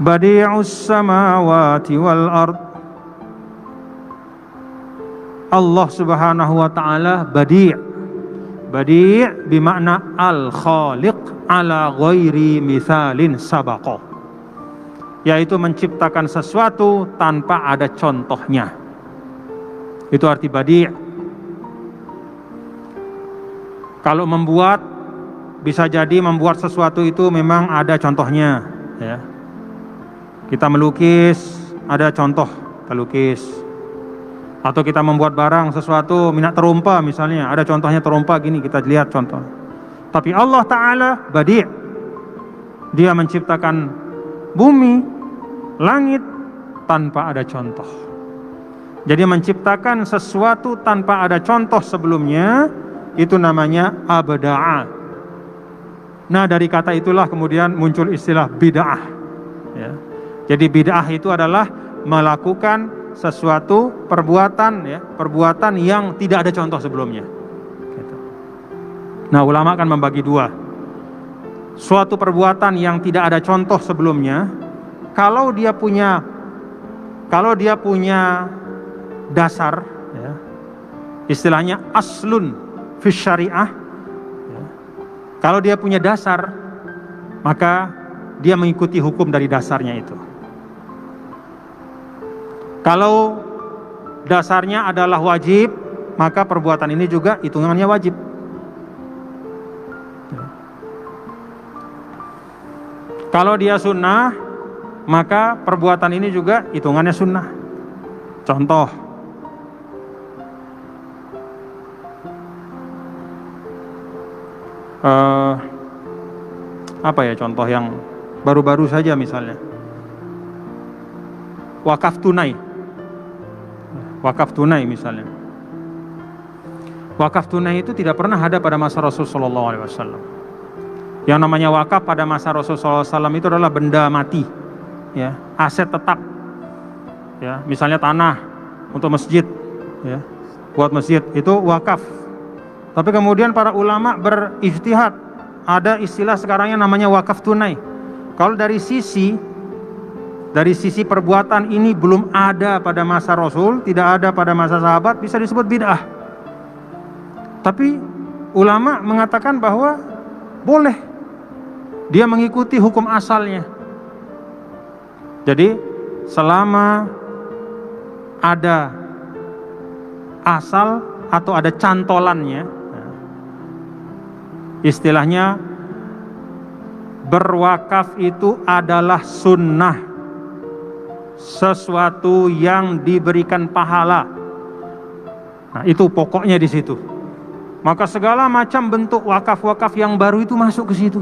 badi'us samawati wal ard. Allah Subhanahu wa taala badi'. Badi' bermakna al-khaliq ala ghairi mithalin sabaqa, yaitu menciptakan sesuatu tanpa ada contohnya. Itu arti badi'. Kalau membuat, bisa jadi membuat sesuatu itu memang ada contohnya, ya. Kita melukis, ada contoh pelukis. Atau kita membuat barang sesuatu, minat terumpa misalnya, ada contohnya terumpa gini, kita lihat contoh. Tapi Allah Ta'ala badi'. Dia menciptakan bumi, langit tanpa ada contoh. Jadi menciptakan sesuatu tanpa ada contoh sebelumnya, itu namanya abda'a. Nah, dari kata itulah kemudian muncul istilah bid'ah, ya. Jadi bid'ah itu adalah melakukan sesuatu perbuatan, ya, perbuatan yang tidak ada contoh sebelumnya. Gitu. Nah, ulama akan membagi dua. Suatu perbuatan yang tidak ada contoh sebelumnya, kalau dia punya dasar, ya, istilahnya aslun fi syariah, ya, kalau dia punya dasar, maka dia mengikuti hukum dari dasarnya itu. Kalau dasarnya adalah wajib, maka perbuatan ini juga hitungannya wajib. Kalau dia sunnah, maka perbuatan ini juga hitungannya sunnah. Contoh, apa ya contoh yang baru-baru saja misalnya, wakaf tunai. Wakaf tunai misalnya. Wakaf tunai itu tidak pernah ada pada masa Rasulullah SAW. Yang namanya wakaf pada masa Rasulullah SAW itu adalah benda mati, ya, aset tetap, ya, misalnya tanah untuk masjid, ya, buat masjid itu wakaf. Tapi kemudian para ulama berijtihad, ada istilah sekarang yang namanya wakaf tunai. Kalau dari sisi perbuatan ini belum ada pada masa Rasul, tidak ada pada masa sahabat, bisa disebut bid'ah. Tapi ulama mengatakan bahwa boleh dia mengikuti hukum asalnya. Jadi selama ada asal atau ada cantolannya, istilahnya berwakaf itu adalah sunnah, sesuatu yang diberikan pahala. Nah, itu pokoknya di situ. Maka segala macam bentuk wakaf-wakaf yang baru itu masuk ke situ.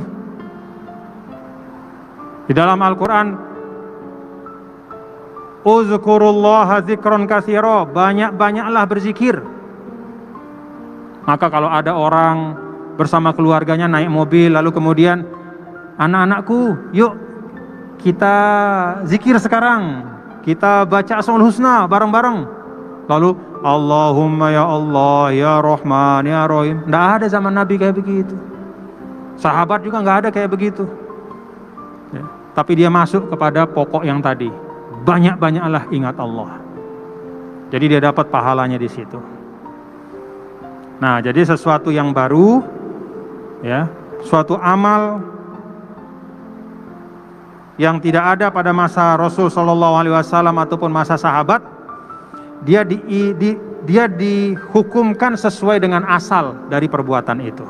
Di dalam Al-Quran, uzkurullaha dzikron katsira, banyak-banyaklah berzikir. Maka kalau ada orang bersama keluarganya naik mobil, lalu kemudian, anak-anakku, yuk kita zikir sekarang, kita baca Asmaul Husna bareng-bareng. Lalu Allahumma ya Allah ya Rahman ya Rahim. Tidak ada zaman Nabi kayak begitu. Sahabat juga nggak ada kayak begitu, ya. Tapi dia masuk kepada pokok yang tadi, banyak-banyaklah ingat Allah. Jadi dia dapat pahalanya di situ. Nah, jadi sesuatu yang baru, ya, suatu amal yang tidak ada pada masa Rasul Shallallahu Alaihi Wasallam ataupun masa sahabat, dia dihukumkan sesuai dengan asal dari perbuatan itu.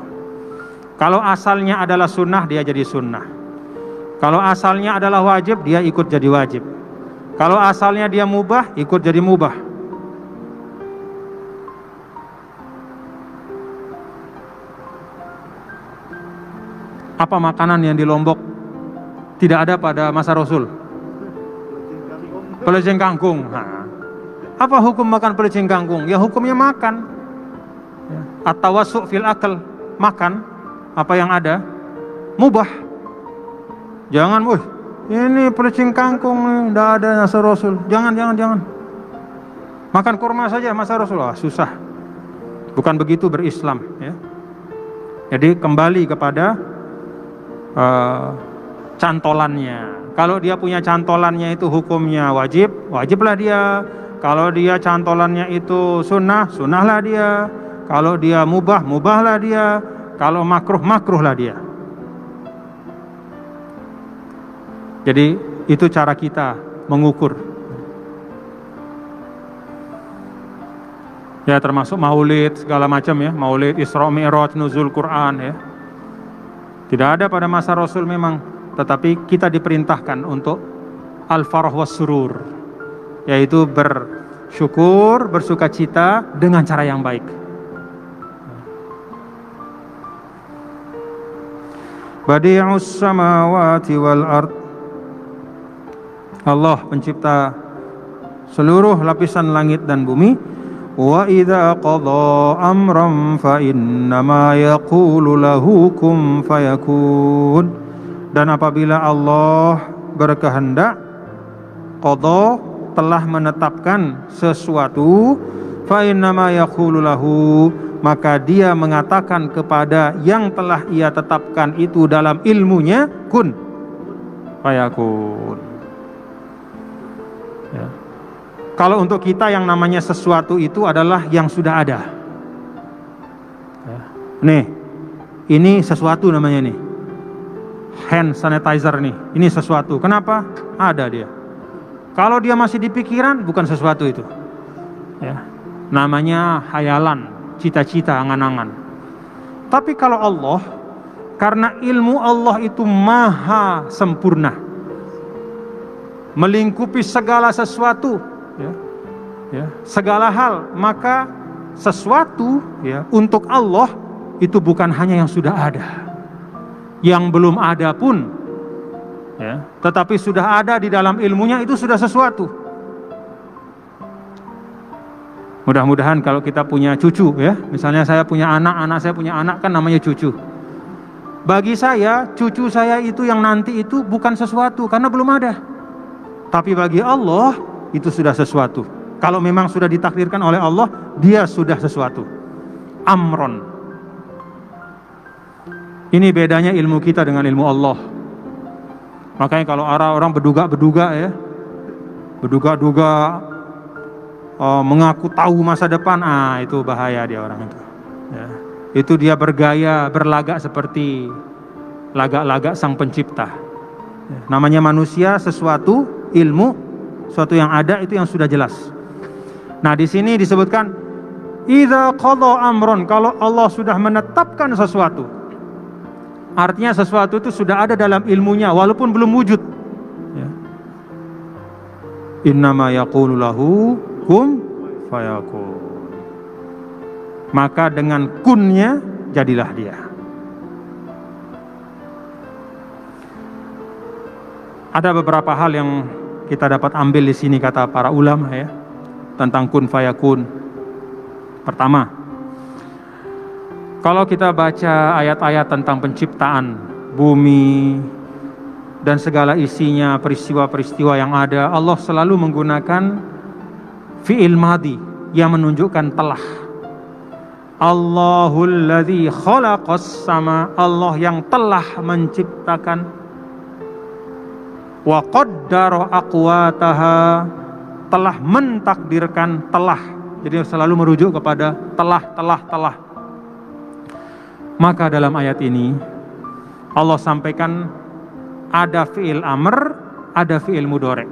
Kalau asalnya adalah sunnah, dia jadi sunnah. Kalau asalnya adalah wajib, dia ikut jadi wajib. Kalau asalnya dia mubah, ikut jadi mubah. Apa makanan yang di Lombok tidak ada pada masa Rasul? Pelecing kangkung. Nah, apa hukum makan pelecing kangkung? Ya hukumnya makan. At-tawassu' fil akal, makan apa yang ada, mubah. Jangan, ini pelecing kangkung tidak ada masa Rasul. Jangan. Makan kurma saja masa Rasul. Susah. Bukan begitu berislam, ya. Jadi kembali kepada cantolannya. Kalau dia punya cantolannya itu hukumnya wajib, wajiblah dia. Kalau dia cantolannya itu sunnah, sunnahlah dia. Kalau dia mubah, mubahlah dia. Kalau makruh, makruhlah dia. Jadi itu cara kita mengukur. Ya, termasuk maulid segala macam ya, maulid, Isra Mi'raj, nuzul Quran ya. Tidak ada pada masa Rasul memang, tetapi kita diperintahkan untuk al-farah was surur, yaitu bersyukur, bersukacita dengan cara yang baik. Badi'us samawati wal ard, Allah pencipta seluruh lapisan langit dan bumi. Wa idza qada amran fa innama yaqulu lahu kun fayakun. Dan apabila Allah berkehendak, qada, telah menetapkan sesuatu, fa innama yaqulu lahu, maka dia mengatakan kepada yang telah ia tetapkan itu dalam ilmunya, kun fayakun. Ya. Kalau untuk kita yang namanya sesuatu itu adalah yang sudah ada. Ya. Nih, ini sesuatu namanya nih. Hand sanitizer nih, ini sesuatu. Kenapa? Ada dia. Kalau dia masih di pikiran, bukan sesuatu itu. Ya. Namanya hayalan, cita-cita, angan-angan. Tapi kalau Allah, karena ilmu Allah itu maha sempurna, melingkupi segala sesuatu, ya, segala hal, maka sesuatu ya untuk Allah itu bukan hanya yang sudah ada, yang belum ada pun ya, tetapi sudah ada di dalam ilmunya, itu sudah sesuatu. Mudah-mudahan kalau kita punya cucu ya, misalnya saya punya anak saya punya anak, kan namanya cucu. Bagi saya, cucu saya itu yang nanti itu bukan sesuatu karena belum ada. Tapi bagi Allah itu sudah sesuatu. Kalau memang sudah ditakdirkan oleh Allah, dia sudah sesuatu. Amron. Ini bedanya ilmu kita dengan ilmu Allah. Makanya kalau orang berduga-duga ya, berduga-duga mengaku tahu masa depan, itu bahaya dia orang itu. Ya. Itu dia bergaya, berlagak seperti lagak-lagak sang pencipta. Ya. Namanya manusia, sesuatu, ilmu, sesuatu yang ada itu yang sudah jelas. Nah, di sini disebutkan idza qada amron, kalau Allah sudah menetapkan sesuatu, artinya sesuatu itu sudah ada dalam ilmunya walaupun belum wujud. Ya. Innama yaqulu lahu kun fayakun. Maka dengan kunnya jadilah dia. Ada beberapa hal yang kita dapat ambil di sini kata para ulama ya, tentang kun fayakun. Pertama, kalau kita baca ayat-ayat tentang penciptaan bumi dan segala isinya, peristiwa-peristiwa yang ada, Allah selalu menggunakan fi'il madhi yang menunjukkan telah. Allahul ladzi khalaqas sama, Allah yang telah menciptakan, wa qaddara aqwataha, telah mentakdirkan, telah. Jadi selalu merujuk kepada telah. Maka dalam ayat ini Allah sampaikan ada fi'il amr, ada fi'il mudhari'.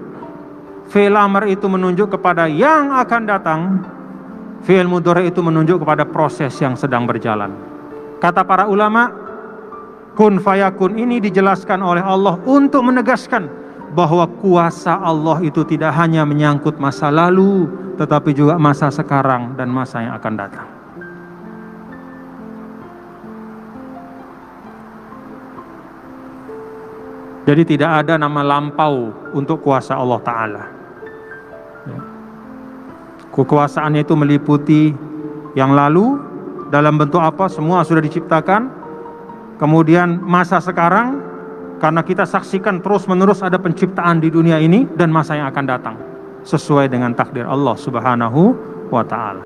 Fi'il amr itu menunjuk kepada yang akan datang, fi'il mudhari' itu menunjuk kepada proses yang sedang berjalan. Kata para ulama, kun fayakun ini dijelaskan oleh Allah untuk menegaskan bahwa kuasa Allah itu tidak hanya menyangkut masa lalu, tetapi juga masa sekarang dan masa yang akan datang. Jadi tidak ada nama lampau untuk kuasa Allah Ta'ala. Kekuasaannya itu meliputi yang lalu, dalam bentuk apa, semua sudah diciptakan. Kemudian masa sekarang, karena kita saksikan terus-menerus ada penciptaan di dunia ini, dan masa yang akan datang sesuai dengan takdir Allah Subhanahu wa Ta'ala.